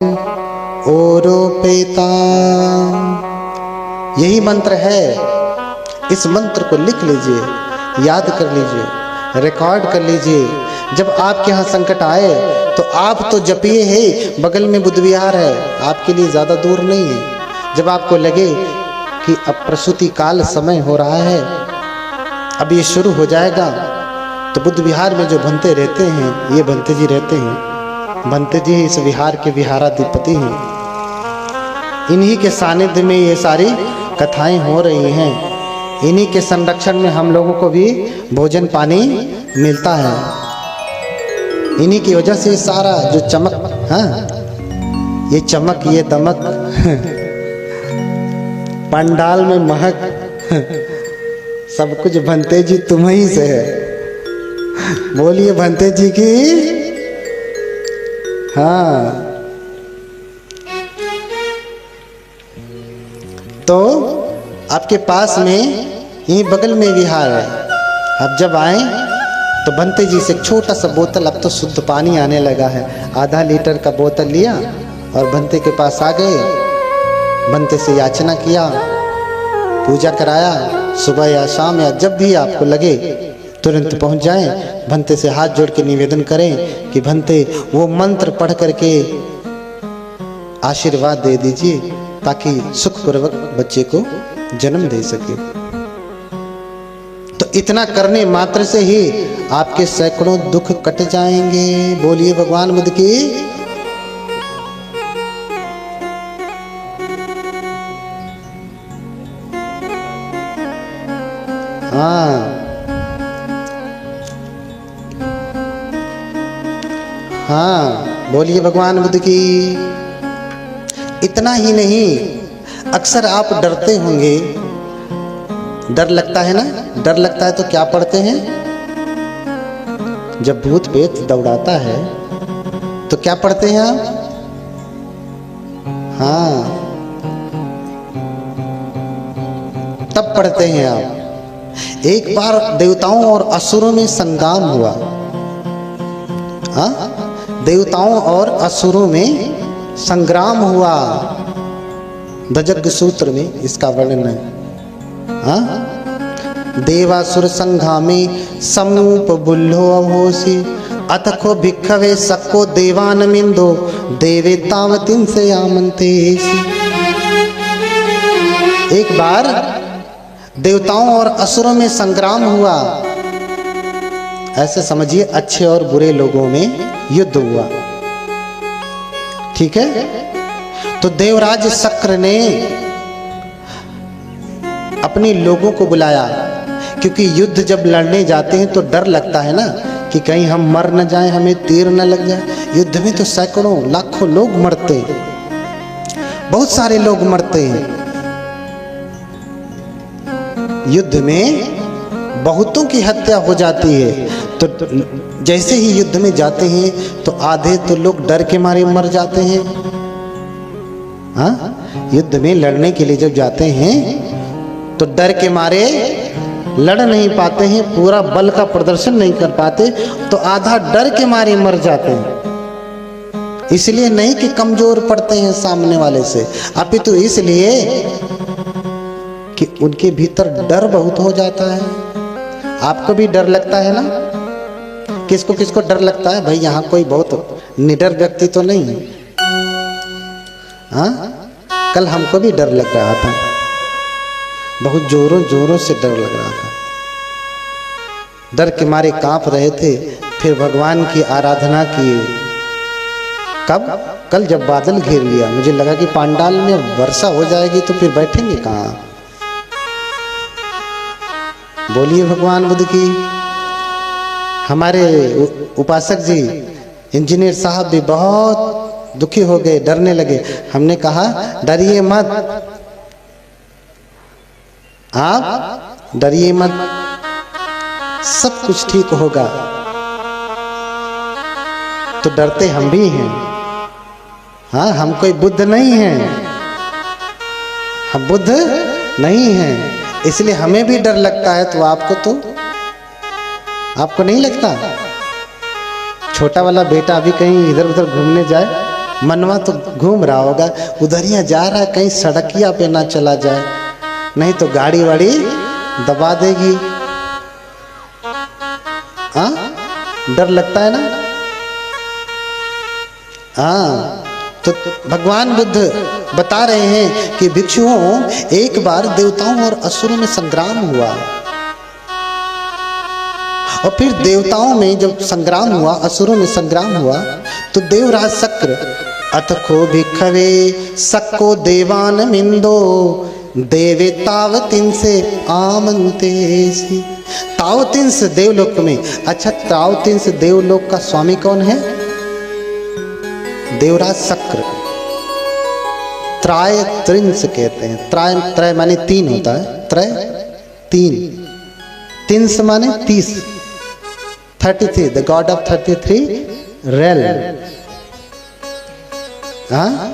ओरोपेता। यही मंत्र है। इस मंत्र को लिख लीजिए, याद कर लीजिए, रिकॉर्ड कर लीजिए। जब आपके यहाँ संकट आए तो आप तो जपिए है, बगल में बुद्ध विहार है, आपके लिए ज़्यादा दूर नहीं है। जब आपको लगे कि अब प्रसूति काल समय हो रहा है, अब ये शुरू हो जाएगा, तो बुद्ध विहार में जो भंते रहते हैं, ये भंते जी रहते हैं। भंते जी इस विहार के विहाराधिपति हैं। इन्हीं के सानिध्य में ये सारी कथाएं हो रही हैं। इन्हीं के संरक्षण में हम लोगों को भी भोजन पानी मिलता है। इन्हीं की वजह से सारा जो चमक, हाँ, ये चमक, ये दमक, पंडाल में महक, सब कुछ भंते जी तुम्हीं से है। बोलिए भंते जी की। हाँ, तो आपके पास में यहीं बगल में विहार है। अब जब आए तो भंते जी से छोटा सा बोतल, अब तो शुद्ध पानी आने लगा है, आधा लीटर का बोतल लिया और भंते के पास आ गए। भंते से याचना किया, पूजा कराया। सुबह या शाम या जब भी आपको लगे तुरंत पहुंच जाएं। भंते से हाथ जोड़ के निवेदन करें कि भंते वो मंत्र पढ़ करके आशीर्वाद दे दीजिए ताकि सुखपूर्वक बच्चे को जन्म दे सके। तो इतना करने मात्र से ही आपके सैकड़ों दुख कट जाएंगे। बोलिए भगवान बुद्ध की। हाँ हाँ, बोलिए भगवान बुद्ध की। इतना ही नहीं, अक्सर आप डरते होंगे, डर लगता है ना। डर लगता है तो क्या पढ़ते हैं? जब भूत पेत दौड़ाता है तो क्या पढ़ते हैं आप? हाँ, तब पढ़ते हैं आप। एक बार देवताओं और असुरों में संग्राम हुआ। हाँ, देवताओं और असुरों में संग्राम हुआ। दजग्ग सूत्र में इसका वर्णन है। हाँ, देवासुर संघामे समूप बुल्लो अहोसी अतखो भिक्खवे सक्को देवानमिंदो देवे तावतिन से आमंते। एक बार देवताओं और असुरों में संग्राम हुआ। ऐसे समझिए, अच्छे और बुरे लोगों में युद्ध हुआ। ठीक है। तो देवराज शक्र ने अपने लोगों को बुलाया, क्योंकि युद्ध जब लड़ने जाते हैं तो डर लगता है ना कि कहीं हम मर न जाएं, हमें तीर न लग जाए। युद्ध में तो सैकड़ों लाखों लोग मरते हैं, बहुत सारे लोग मरते हैं। युद्ध में बहुतों की हत्या हो जाती है। तो जैसे ही युद्ध में जाते हैं तो आधे तो लोग डर के मारे मर जाते हैं। हाँ, युद्ध में लड़ने के लिए जब जाते हैं तो डर के मारे लड़ नहीं पाते हैं, पूरा बल का प्रदर्शन नहीं कर पाते, तो आधा डर के मारे मर जाते हैं। इसलिए नहीं कि कमजोर पड़ते हैं सामने वाले से, अपितु इसलिए कि उनके भीतर डर बहुत हो जाता है। आपको भी डर लगता है ना? किसको किसको डर लगता है भाई? यहाँ कोई बहुत निडर व्यक्ति तो नहीं है? हाँ, कल हमको भी डर लग रहा था, बहुत जोरों जोरों से डर लग रहा था। डर के मारे कांप रहे थे। फिर भगवान की आराधना की। कब? कल जब बादल घेर लिया, मुझे लगा कि पांडाल में वर्षा हो जाएगी तो फिर बैठेंगे कहाँ। बोलिए भगवान बुद्ध की। हमारे उपासक जी, इंजीनियर साहब भी बहुत दुखी हो गए, डरने लगे। हमने कहा डरिए मत, आप डरिए मत, सब कुछ ठीक होगा। तो डरते हम भी हैं। हाँ, हम कोई बुद्ध नहीं हैं, हम बुद्ध नहीं हैं, इसलिए हमें भी डर लगता है। तो आपको नहीं लगता? छोटा वाला बेटा अभी कहीं इधर उधर घूमने जाए मनवा तो घूम रहा होगा, उधरिया जा रहा है, कहीं सड़किया पे ना चला जाए, नहीं तो गाड़ी वाड़ी दबा देगी। हाँ, डर लगता है ना। हाँ, तो भगवान बुद्ध बता रहे हैं कि भिक्षुओं, एक बार देवताओं और असुरों में संग्राम हुआ, और फिर देवताओं में जब संग्राम हुआ, असुरों में संग्राम हुआ, तो देवराज शक्र अतको भिक्षवे सक्को देवान मिंदो देवे तावतिन से आमंतेसी। तावतिन से देवलोक में। अच्छा, तावतिन से देवलोक का स्वामी कौन है? देवराज शक्र। त्राय त्रिंस कहते हैं। त्राय, त्रय माने तीन होता है, त्रय तीन, तिंस माने 30, 33, द गॉड ऑफ 33 रेल। हाँ,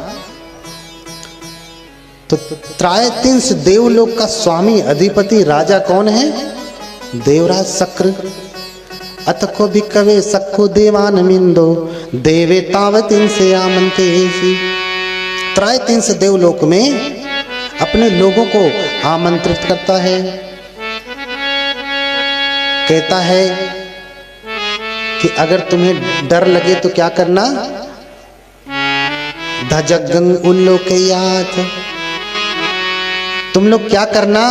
तो त्राय तिंस देवलोक का स्वामी अधिपति राजा कौन है? देवराज शक्र। अतको भिक्खवे सक्को देवान मिंदो देवे तावतिन से आमंतेसी। त्राय तिंस देवलोक में अपने लोगों को आमंत्रित करता है, कहता है कि अगर तुम्हें डर लगे तो क्या करना? धजगंग उल्लोकयात। तुम लोग क्या करना?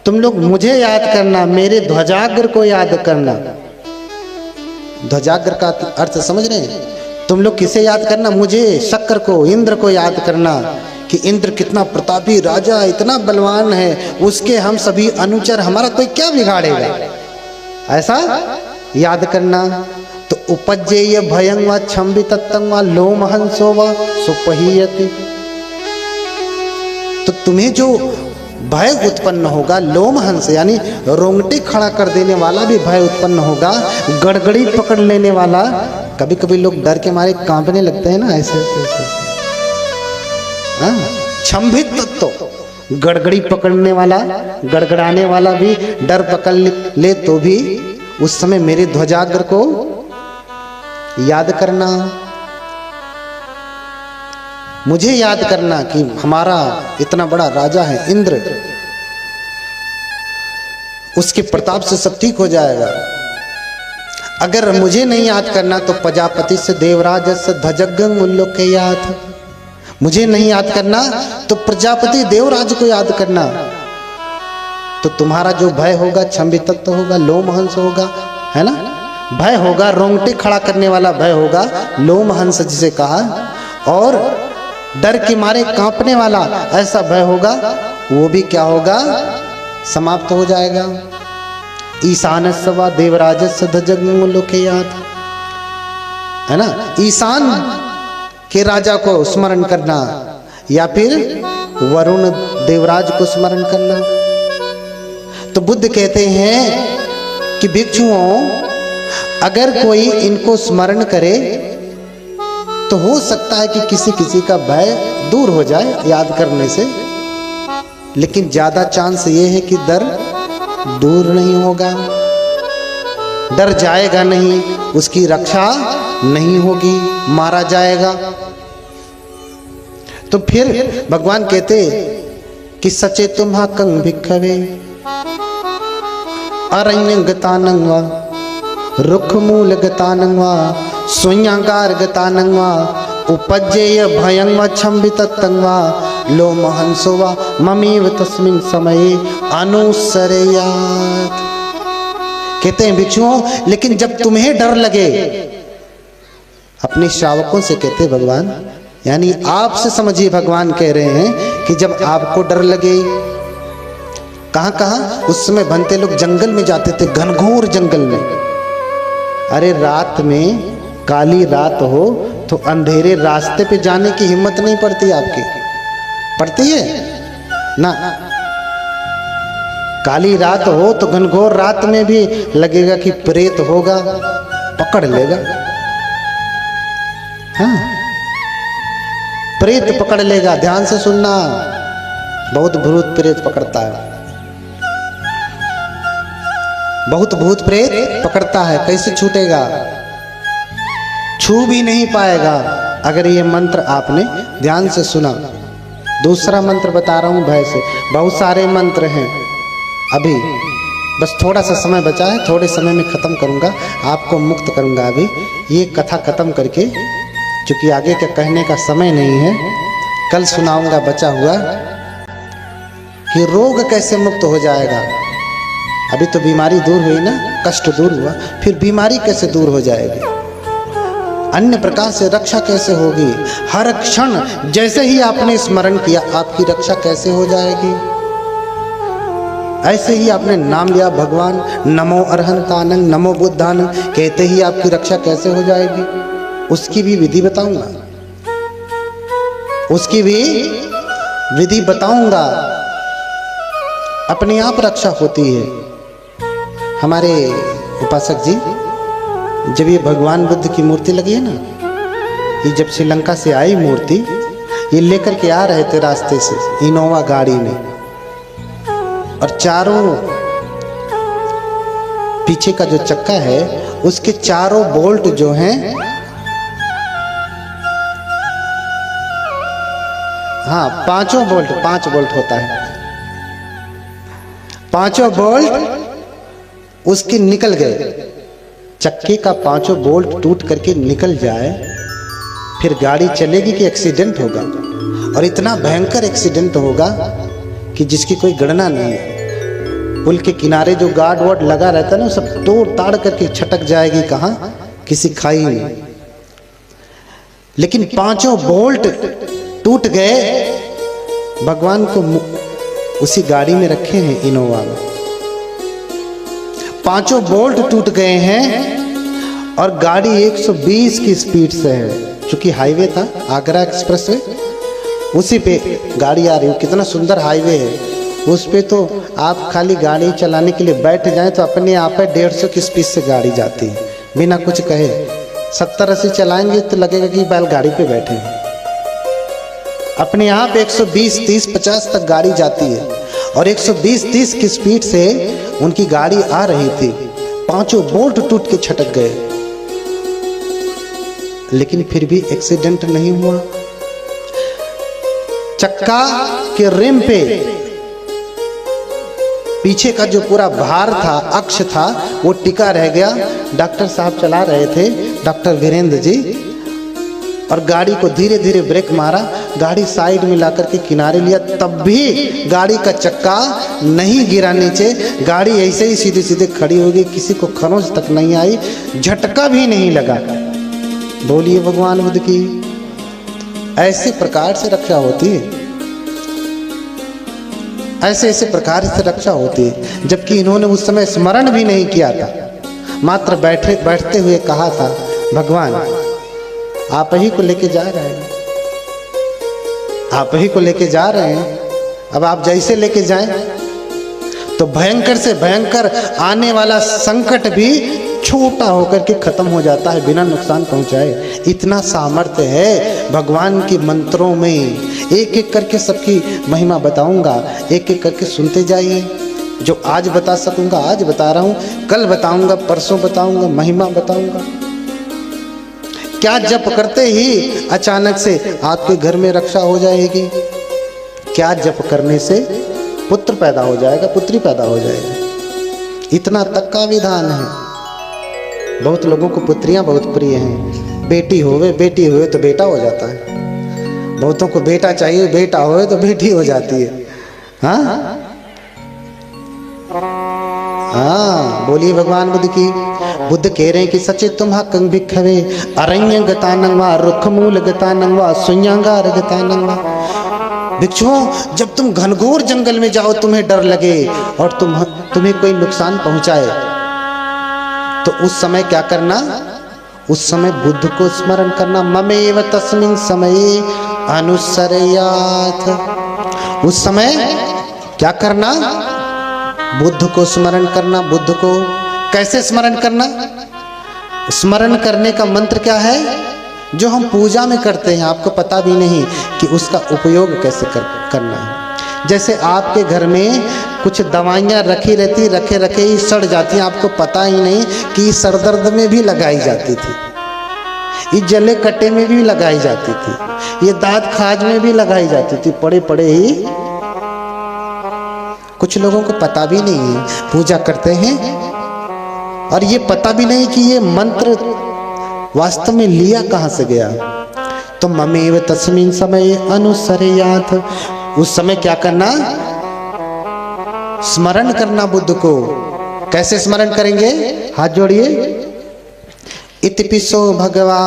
तुम लोग मुझे याद करना, मेरे ध्वजाग्र को याद करना। ध्वजाग्र का अर्थ समझ रहे हैं? तुम लोग किसे याद करना? मुझे, शक्र को, इंद्र को याद करना कि इंद्र कितना प्रतापी राजा, इतना बलवान है, उसके हम सभी अनुचर, हमारा कोई क्या बिगाड़ेगा, ऐसा याद करना। तो उपज्जेय भयं व छम्बितत्तं व लोमहंसो व सुपहीयते। तो तुम्हें जो भय उत्पन्न होगा, लोमहंस यानी रोंगटे खड़ा कर देने वाला भी भय उत्पन्न होगा, गड़गड़ी पकड़ लेने वाला। कभी कभी लोग डर के मारे कांपने लगते हैं ना, ऐसे ऐसे ऐसे। हाँ, छम्भित तत्व, गड़गड़ी पकड़ने वाला, गड़गड़ाने वाला भी डर पकड़ ले तो भी उस समय मेरे ध्वजाग्र को याद करना, मुझे याद करना कि हमारा इतना बड़ा राजा है इंद्र, उसके प्रताप से सब ठीक हो जाएगा। अगर मुझे नहीं याद करना तो प्रजापति से देवराज से धजगंग उल्लोकयात। मुझे नहीं याद करना तो प्रजापति देवराज को याद करना। तो तुम्हारा जो भय होगा, छम्बितत्व होगा, लोमहंस होगा, है ना, भय होगा, रोंगटे खड़ा करने वाला भय होगा, लोमहंस जिसे कहा, और डर के मारे कांपने वाला ऐसा भय होगा, वो भी क्या होगा? समाप्त हो जाएगा। ईशानस्य वा देवराजस्य धजगंग उल्लोकयात, है ना, ईशान के राजा को स्मरण करना या फिर वरुण देवराज को स्मरण करना। तो बुद्ध कहते हैं कि भिक्षुओं, अगर कोई इनको स्मरण करे तो हो सकता है कि किसी किसी का भय दूर हो जाए याद करने से, लेकिन ज्यादा चांस ये है कि डर दूर नहीं होगा, डर जाएगा नहीं, उसकी रक्षा नहीं होगी, मारा जाएगा। तो फिर भगवान कहते कि सचे तुम्हा कंग भिक्षवे अरण्य गतानंग वा रुख मूल गतानंग वा सोयांगार गतानंग वा उपज्जेय भयं वा छम्बितत्तं वा लोमहंसो वा ममेव तस्मिन् समये अनुसरेयात्। कहते हैं भिक्षुओं, लेकिन जब तुम्हें डर लगे, अपने श्रावकों से कहते भगवान, यानी आपसे समझिए, भगवान कह रहे हैं कि जब आपको डर लगे, कहां कहां उस समय भंते लोग जंगल में जाते थे, घनघोर जंगल में। अरे रात में, काली रात हो तो अंधेरे रास्ते पे जाने की हिम्मत नहीं पड़ती आपकी, पड़ती है ना? काली रात हो तो घनघोर रात में भी लगेगा कि प्रेत होगा, पकड़ लेगा। हाँ, प्रेत पकड़ लेगा। ध्यान से सुनना, बहुत भूत प्रेत पकड़ता है, बहुत भूत प्रेत पकड़ता है। कैसे छूटेगा? छू भी नहीं पाएगा, अगर ये मंत्र आपने ध्यान से सुना। दूसरा मंत्र बता रहा हूँ भय से, बहुत सारे मंत्र हैं, अभी बस थोड़ा सा समय बचा है, थोड़े समय में ख़त्म करूँगा, आपको मुक्त करूँगा। अभी ये कथा ख़त्म करके, क्योंकि आगे का कहने का समय नहीं है, कल सुनाऊँगा बचा हुआ कि रोग कैसे मुक्त हो जाएगा। अभी तो बीमारी दूर हुई ना, कष्ट दूर हुआ, फिर बीमारी कैसे दूर हो जाएगी, अन्य प्रकार से रक्षा कैसे होगी। हर क्षण जैसे ही आपने स्मरण किया आपकी रक्षा कैसे हो जाएगी। ऐसे ही आपने नाम लिया भगवान, नमो अरहंतानंग नमो बुद्धानंग, कहते ही आपकी रक्षा कैसे हो जाएगी, उसकी भी विधि बताऊंगा, उसकी भी विधि बताऊंगा। अपने आप रक्षा होती है। हमारे उपासक जी, जब ये भगवान बुद्ध की मूर्ति लगी है ना, ये जब श्रीलंका से आई मूर्ति, ये लेकर के आ रहे थे रास्ते से इनोवा गाड़ी में, और चारों पीछे का जो चक्का है उसके चारों बोल्ट जो हैं, हाँ पांचों बोल्ट, 5 बोल्ट होता है, पांचों बोल्ट उसके निकल गए। चक्के का 5 बोल्ट टूट करके निकल जाए, फिर गाड़ी चलेगी कि एक्सीडेंट होगा, और इतना भयंकर एक्सीडेंट होगा कि जिसकी कोई गणना नहीं है। पुल के किनारे जो गार्ड वार्ड लगा रहता है ना, सब तोड़ ताड़ करके छटक जाएगी कहाँ, किसी खाई में। लेकिन 5 बोल्ट टूट गए, भगवान को उसी गाड़ी में रखे हैं इनोवा में, 5 बोल्ट टूट गए हैं, और गाड़ी 120 की स्पीड से है, चूंकि हाईवे था आगरा एक्सप्रेस वे, उसी पे गाड़ी आ रही है। कितना सुंदर हाईवे है, उस पे तो आप खाली गाड़ी चलाने के लिए बैठ जाएं तो अपने आप है 150 की स्पीड से गाड़ी जाती है बिना कुछ कहे। 70-80 चलाएंगे तो लगेगा कि बैलगाड़ी पे बैठे हैं। अपने आप 120, 30, 50 तक गाड़ी जाती है, और 120-30 की स्पीड से उनकी गाड़ी आ रही थी। 5 बोल्ट टूट के छटक गए, लेकिन फिर भी एक्सीडेंट नहीं हुआ। चक्का के रिम पे पीछे का जो पूरा भार था, अक्ष था, वो टिका रह गया। डॉक्टर साहब चला रहे थे, डॉक्टर वीरेंद्र जी, और गाड़ी को धीरे धीरे ब्रेक मारा, गाड़ी साइड में लाकर के किनारे लिया, तब भी गाड़ी का चक्का नहीं गिरा नीचे, गाड़ी ऐसे ही सीधे सीधे खड़ी हो गई, किसी को खरोंच तक नहीं आई, झटका भी नहीं लगा। बोलिए भगवान बुद्ध की। ऐसे प्रकार से रक्षा होती है, ऐसे ऐसे प्रकार से रक्षा होती है। जबकि इन्होंने उस समय स्मरण भी नहीं किया था, मात्र बैठते हुए कहा था, भगवान आप ही को लेके जा रहे हैं, आप ही को लेके जा रहे हैं, अब आप जैसे लेके जाएं तो भयंकर से भयंकर आने वाला संकट भी छोटा होकर के खत्म हो जाता है बिना नुकसान पहुंचाए। इतना सामर्थ्य है भगवान के मंत्रों में। एक एक करके सबकी महिमा बताऊंगा, एक एक करके सुनते जाइए। जो आज बता सकूंगा आज बता रहा हूं, कल बताऊंगा, परसों बताऊंगा, महिमा बताऊंगा। क्या जप करते ही अचानक से आपके घर में रक्षा हो जाएगी? क्या जप करने से पुत्र पैदा हो जाएगा, पुत्री पैदा हो जाएगी? इतना तक का विधान है। बहुत लोगों को पुत्रियां बहुत प्रिय हैं, बेटी होवे तो बेटा हो जाता है। बहुतों को बेटा चाहिए, बेटा होवे तो बेटी हो जाती है। हाँ हाँ, बोलिए भगवान बुद्ध की। बुद्ध कह रहे हैं कि सचे तुम्हा कंग भिक्षवे अरण्य गतानंग वा रुख मूल गतानंग वा शून्यांगार गतानंग वा। भिक्षुओं, जब तुम घनघोर जंगल में जाओ, तुम्हें डर लगे और तुम्हें कोई नुकसान पहुंचाए, तो उस समय क्या करना? उस समय बुद्ध को स्मरण करना। ममेव तस्मिन् समये अनुसरयाथ। उस समय क्या करना? बुद्ध को स्मरण करना। बुद्ध को कैसे स्मरण करना? स्मरण करने का मंत्र क्या है? जो हम पूजा में करते हैं, आपको पता भी नहीं कि उसका उपयोग कैसे करना है। जैसे आपके घर में कुछ दवाइयाँ रखी रहती, रखे ही सड़ जाती हैं, आपको पता ही नहीं कि सर दर्द में भी लगाई जाती थी। ये जले कट्टे में भी लगाई जाती थी, ये दांत खाज में भी लगाई जाती थी, पड़े पड़े ही। कुछ लोगों को पता भी नहीं है, पूजा करते हैं और ये पता भी नहीं कि ये मंत्र वास्तव में लिया कहां से गया। तो ममेव तस्मिन समय अनुसरेयाथ, उस समय क्या करना, स्मरण करना बुद्ध को। कैसे स्मरण करेंगे, हाथ जोड़िए। इतिपिसो भगवा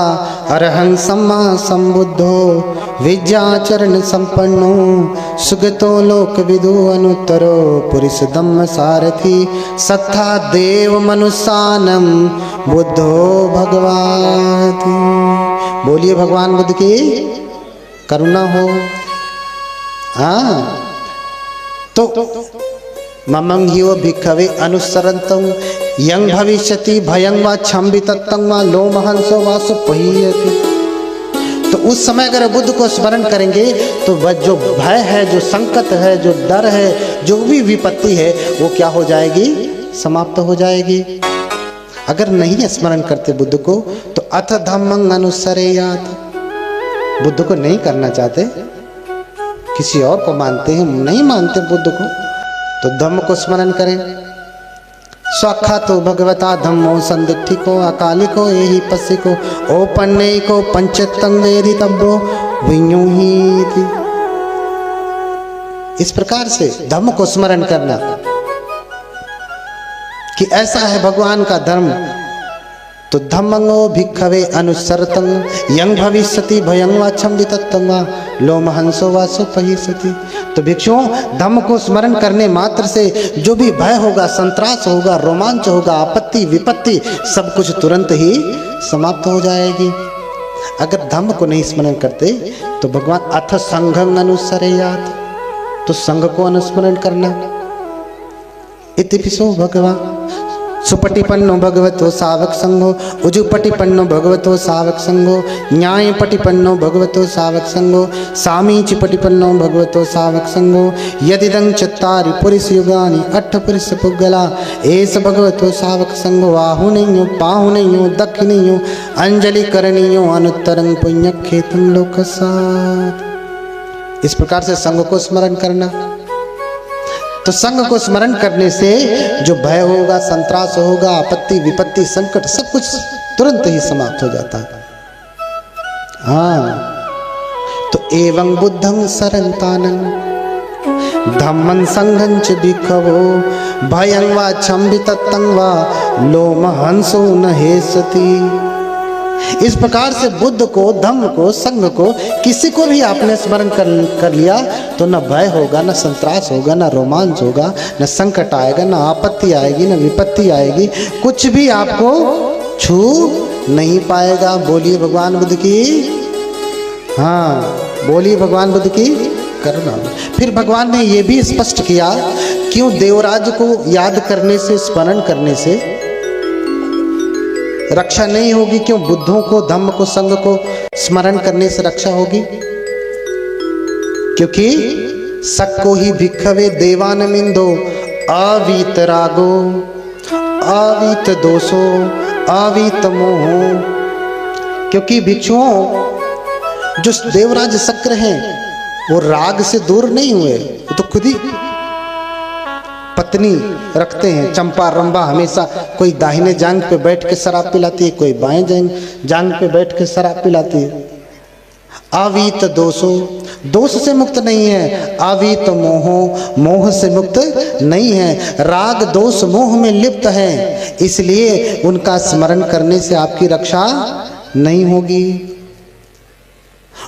अरहं सम्मा संबुद्धो विद्याचरण संपन्नो सुगतो लोक विदु अनुत्तरो पुरुष धम्म सारथी सत्था देव मनुष्यानम बुद्धो भगवाति। बोलिए भगवान बुद्ध की करुणा हो। हाँ, तो ममंगियो भिक्खवे अनुसरंतं यं भविष्यति भयं वा छम्बितत्तं वा लोमहंसो वा सुपहीयति। तो उस समय अगर बुद्ध को स्मरण करेंगे तो वह जो भय है, जो संकट है, जो डर है, जो भी विपत्ति है, वो क्या हो जाएगी, समाप्त हो जाएगी। अगर नहीं स्मरण करते बुद्ध को तो अथ धम्मं अनुसरेयाथ, बुद्ध को नहीं करना चाहते, किसी और को मानते हैं, नहीं मानते बुद्ध को, तो धम्म को स्मरण करें। स्वाख्यातो भगवता धम्मो संदिग्धिको अकालिको एहि पस्सिको ओपन्नेको पंचत्तं वेदितव्यो विඤ्ඤुहीति। इस प्रकार से धम्म को स्मरण करना कि ऐसा है भगवान का धर्म। तो धम्मंगो भिक्खवे अनुसरतं यं भविष्यति भयं वा छम्बितत्तं वा लोमहंसो वा सुपहीयति। तो भिक्षुओं, धम्म को स्मरण करने मात्र से जो भी भय होगा, संत्रास होगा, रोमांच होगा, आपत्ति विपत्ति सब कुछ तुरंत ही समाप्त हो जाएगी। अगर धम्म को नहीं स्मरण करते तो भगवान अथ संघं अनुसरेयाथ, तो संघ को अनुस्मरण करना। इतिपिसो भगवान सुपटिपन्नो भगवतो सावक संघो उजुपटिपन्नो भगवतो सावक संघो न्यायपटिपन्नो भगवतो सावक संघो सामीचिपटिपन्नो भगवतो सावक संघो यदिदं चत्तारि पुरुष युगानि अट्ठ पुरुष पुग्गला एस भगवतो सावक संघो आहुनेयो पाहुनेयो दक्षिणेयो अंजलि करणीयो अनुत्तरं पुण्यक्षेत्रं लोकसात्। इस प्रकार से संघ को स्मरण करना। तो संघ को स्मरण करने से जो भय होगा, संत्रास होगा, आपत्ति विपत्ति संकट सब कुछ तुरंत ही समाप्त हो जाता है। हाँ, तो एवं बुद्धं सरन्तानं धम्मं संघं च भिक्खवो भयं वा छम्बितत्तं वा लोमहंसो न हेसति। इस प्रकार से बुद्ध को, धम्म को, संघ को, किसी को भी आपने स्मरण कर लिया तो न भय होगा, न संत्रास होगा, न रोमांच होगा, न संकट आएगा, न आपत्ति आएगी, न विपत्ति आएगी, कुछ भी आपको छू नहीं पाएगा। बोलिए भगवान बुद्ध की, हाँ बोलिए भगवान बुद्ध की करुणा। फिर भगवान ने ये भी स्पष्ट किया, क्यों देवराज को याद करने से, स्मरण करने से रक्षा नहीं होगी, क्यों बुद्धों को, धम्म को, संघ को स्मरण करने से रक्षा होगी? क्योंकि सक्को ही भिक्खवे देवानमिंदो अवीत रागो अवीत दोषो अवीत मोहो। क्योंकि भिक्षुओं जो देवराज शक्र हैं वो राग से दूर नहीं हुए, वो तो खुद ही पत्नी रखते हैं, चंपा रंबा। हमेशा कोई दाहिने जांग पे बैठ के शराब पिलाती है, कोई बाएं जांग पे बैठ के शराब पिलाती है। अवीत दोषो, दोष से मुक्त नहीं है। अवीत मोहो, मोह से मुक्त नहीं है। राग दोष मोह में लिप्त है, इसलिए उनका स्मरण करने से आपकी रक्षा नहीं होगी।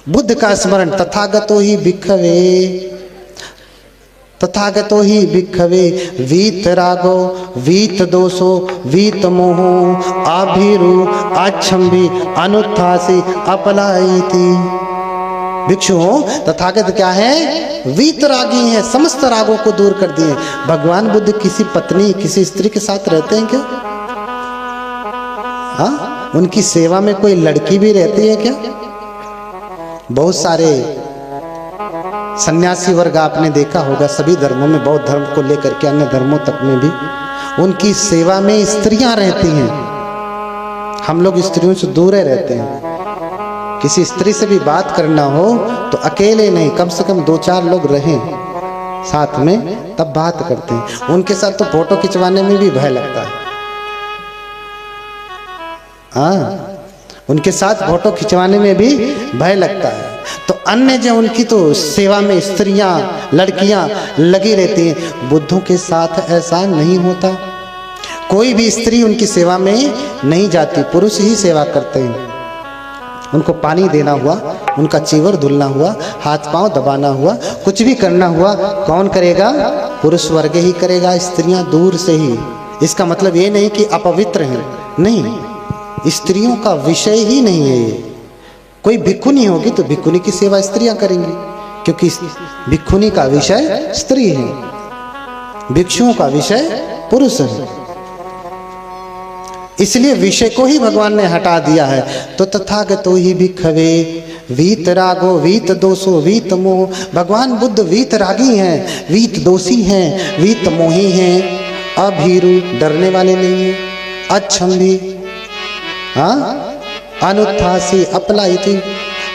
बुद्ध का स्मरण तथागतो ही भिक्खवे, तथागतो ही भिक्खवे वीत रागो वीत दोषो वीत मोहो आभीरु आच्छम्भी अनुत्थासी अपलायिति। भिक्षुओं, तथागत क्या है? वीत रागी हैं, समस्त रागों को दूर कर दिए। भगवान बुद्ध किसी पत्नी, किसी स्त्री के साथ रहते हैं क्या? हाँ, उनकी सेवा में कोई लड़की भी रहती है क्या? बहुत सारे सन्यासी वर्ग आपने देखा होगा, सभी धर्मों में, बौद्ध धर्म को लेकर के अन्य धर्मों तक में भी उनकी सेवा में स्त्रियां रहती हैं। हम लोग स्त्रियों से दूर रहते हैं। किसी स्त्री से भी बात करना हो तो अकेले नहीं, कम से कम 2-4 लोग रहें साथ में, तब बात करते हैं। उनके साथ तो फोटो खिंचवाने में भी भय लगता है। हाँ, उनके साथ फोटो खिंचवाने में भी भय लगता है। तो अन्य जो उनकी तो सेवा में स्त्रियां, लड़कियां लगी रहती हैं, बुद्धों के साथ ऐसा नहीं होता। कोई भी स्त्री उनकी सेवा में नहीं जाती, पुरुष ही सेवा करते हैं। उनको पानी देना हुआ, उनका चीवर धुलना हुआ, हाथ पांव दबाना हुआ, कुछ भी करना हुआ, कौन करेगा? पुरुष वर्ग ही करेगा, स्त्रियां दूर से ही। इसका मतलब ये नहीं कि अपवित्र हैं, नहीं, स्त्रियों का विषय ही नहीं है ये। कोई भिक्षुनी होगी तो भिक्षुनी की सेवा स्त्रियां करेंगी, क्योंकि भिक्षुनी का विषय स्त्री है, भिक्षुओं का विषय पुरुष है। इसलिए विषय को ही भगवान ने हटा दिया है। तो तथागतो ही भिक्षवे वीत रागो वीत दोषो वीत मोह। भगवान बुद्ध वीत रागी हैं, वीत दोषी हैं, वीत मोही हैं, अभीरु डरने वाले नहीं हैं, अच्छम्भी, हाँ, अनुत्थासी अपलायिति,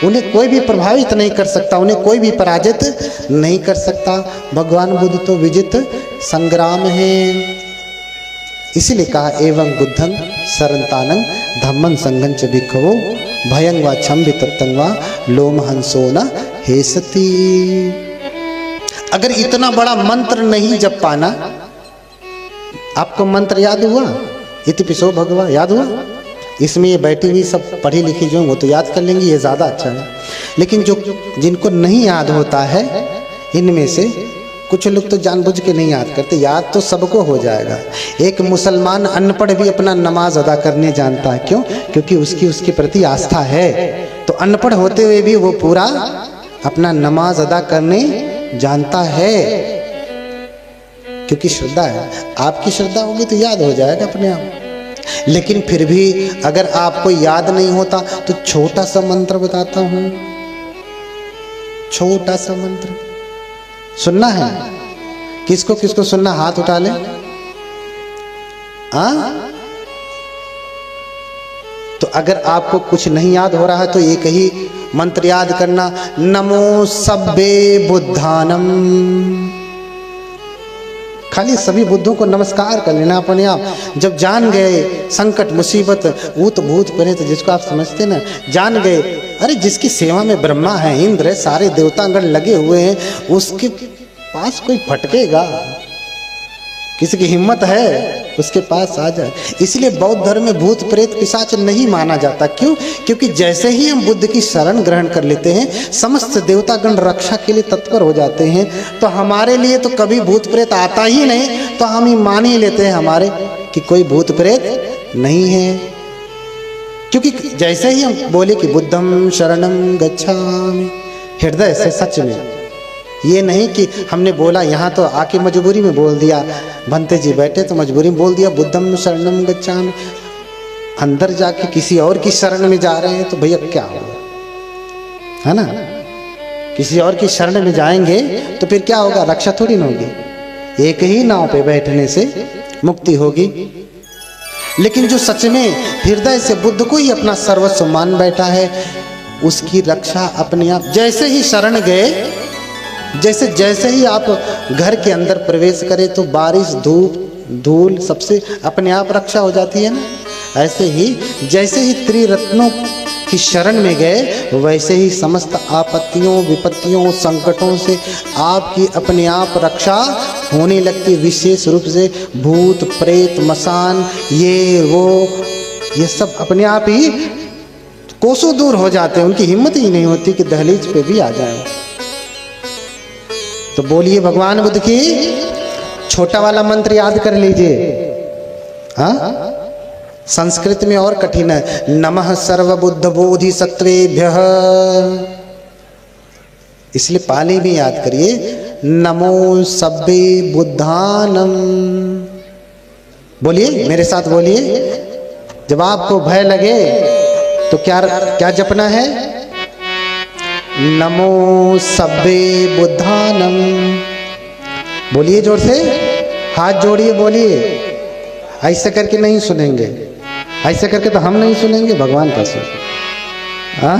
उन्हें कोई भी प्रभावित नहीं कर सकता, उन्हें कोई भी पराजित नहीं कर सकता। भगवान बुद्ध तो विजित संग्राम है। इसीलिए कहा एवं बुद्धं शरणतानं धम्मं संघं च भिक्खवो भयं वा छम्भि तत्तं वा लोमहंसो न हेसति। अगर इतना बड़ा मंत्र नहीं जप पाना, आपको मंत्र याद हुआ? इतिपिसो भगवा याद हुआ? इसमें ये बैठी हुई सब पढ़ी लिखी जो वो तो याद कर लेंगी, ये ज़्यादा अच्छा है। लेकिन जो जिनको नहीं याद होता है, इनमें से कुछ लोग तो जानबूझ के नहीं याद करते, याद तो सबको हो जाएगा। एक मुसलमान अनपढ़ भी अपना नमाज अदा करने जानता है, क्यों? क्योंकि उसके प्रति आस्था है। तो अनपढ़ होते हुए भी वो पूरा अपना नमाज अदा करने जानता है, क्योंकि श्रद्धा है। आपकी श्रद्धा होगी तो याद हो जाएगा अपने आप। लेकिन फिर भी अगर आपको याद नहीं होता तो छोटा सा मंत्र बताता हूं, छोटा सा मंत्र सुनना है। किसको किसको सुनना, हाथ उठा ले। तो अगर आपको कुछ नहीं याद हो रहा है तो एक ही मंत्र याद करना, नमो सब्बे बुद्धानम। खाली सभी बुद्धों को नमस्कार कर लेना अपने आप। जब जान गए संकट मुसीबत ऊत भूत प्रेत जिसको आप समझते ना, जान गए, अरे जिसकी सेवा में ब्रह्मा है, इंद्र है, सारे देवतागण लगे हुए हैं, उसके पास कोई फटकेगा? किसी की हिम्मत है उसके पास आ जाए। इसलिए बौद्ध धर्म में भूत प्रेत पिशाच नहीं माना जाता। क्यों? क्योंकि जैसे ही हम बुद्ध की शरण ग्रहण कर लेते हैं, समस्त देवतागण रक्षा के लिए तत्पर हो जाते हैं। तो हमारे लिए तो कभी भूत प्रेत आता ही नहीं, तो हम ही मान ही लेते हैं हमारे कि कोई भूत प्रेत नहीं है। क्योंकि जैसे ही हम बोले कि बुद्धं शरणं गच्छामि, हृदय से सच में, ये नहीं कि हमने बोला यहाँ तो आके मजबूरी में बोल दिया, भंते जी बैठे तो मजबूरी में बोल दिया बुद्धं शरणं गच्छामि, अंदर जाके किसी और की शरण में जा रहे हैं तो भैया क्या होगा, है ना? किसी और की शरण में जाएंगे तो फिर क्या होगा? रक्षा थोड़ी ना होगी। एक ही नाव पे बैठने से मुक्ति होगी। लेकिन जो सच में हृदय से बुद्ध को ही अपना सर्वस्व मान बैठा है, उसकी रक्षा अपने आप। जैसे ही शरण गए, जैसे ही आप घर के अंदर प्रवेश करें तो बारिश धूप धूल सबसे अपने आप रक्षा हो जाती है ना। ऐसे ही जैसे ही त्रिरत्नों की शरण में गए, वैसे ही समस्त आपत्तियों विपत्तियों संकटों से आपकी अपने आप रक्षा होने लगती। विशेष रूप से भूत प्रेत मसान ये सब अपने आप ही कोसों दूर हो जाते हैं। उनकी हिम्मत ही नहीं होती कि दहलीज पे भी आ जाए। तो बोलिए भगवान बुद्ध की छोटा वाला मंत्र याद कर लीजिए। हाँ, संस्कृत में और कठिन है, नमः सर्वबुद्ध बोधि सत्वेभ्यः। इसलिए पाली में याद करिए, नमो सब्बे बुद्धानम। बोलिए मेरे साथ, बोलिए। जब आपको भय लगे तो क्या जपना है? नमो सब्बे बुद्धानम। बोलिए जोर से, हाथ जोड़िए, बोलिए। ऐसे करके नहीं सुनेंगे, ऐसे करके तो हम नहीं सुनेंगे, भगवान का सुन। हाँ,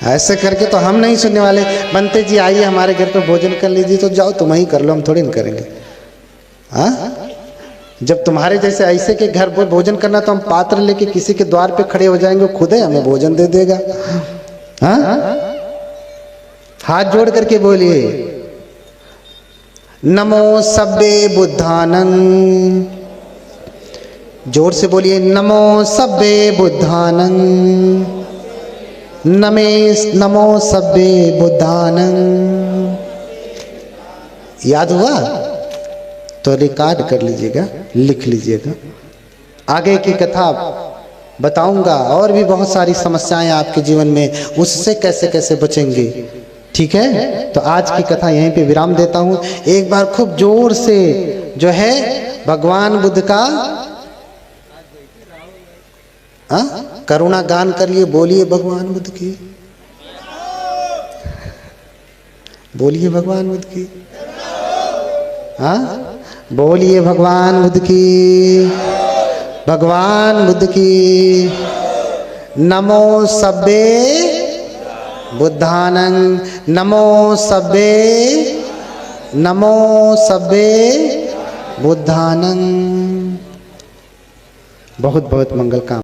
ऐसे करके तो हम नहीं सुनने वाले। बनते जी आइए हमारे घर पे भोजन कर लीजिए, तो जाओ तुम ही कर लो, हम थोड़ी न करेंगे। हाँ, जब तुम्हारे जैसे ऐसे के घर पर भोजन करना तो हम पात्र लेके किसी के द्वार पे खड़े हो जाएंगे, खुद ही हमें भोजन दे देगा। हाँ, हाथ जोड़ करके बोलिए नमो सब्बे बुद्धानं। जोर से बोलिए नमो सब्बे बुद्धानं, नमो सब्बे बुद्धानं। याद हुआ तो रिकॉर्ड कर लीजिएगा, लिख लीजिएगा। आगे की कथा बताऊंगा, और भी बहुत सारी समस्याएं आपके जीवन में, उससे कैसे कैसे बचेंगे। ठीक है, तो आज की कथा यहीं पे विराम देता हूं। एक बार खूब जोर से जो है भगवान बुद्ध का करुणा गान करिए। बोलिए भगवान बुद्ध की, बोलिए भगवान बुद्ध की। हाँ, बोलिए भगवान बुद्ध की, भगवान बुद्ध की। नमो सब्बे बुद्धानं, नमो सब्बे, नमो सब्बे बुद्धानं। बहुत बहुत मंगल काम।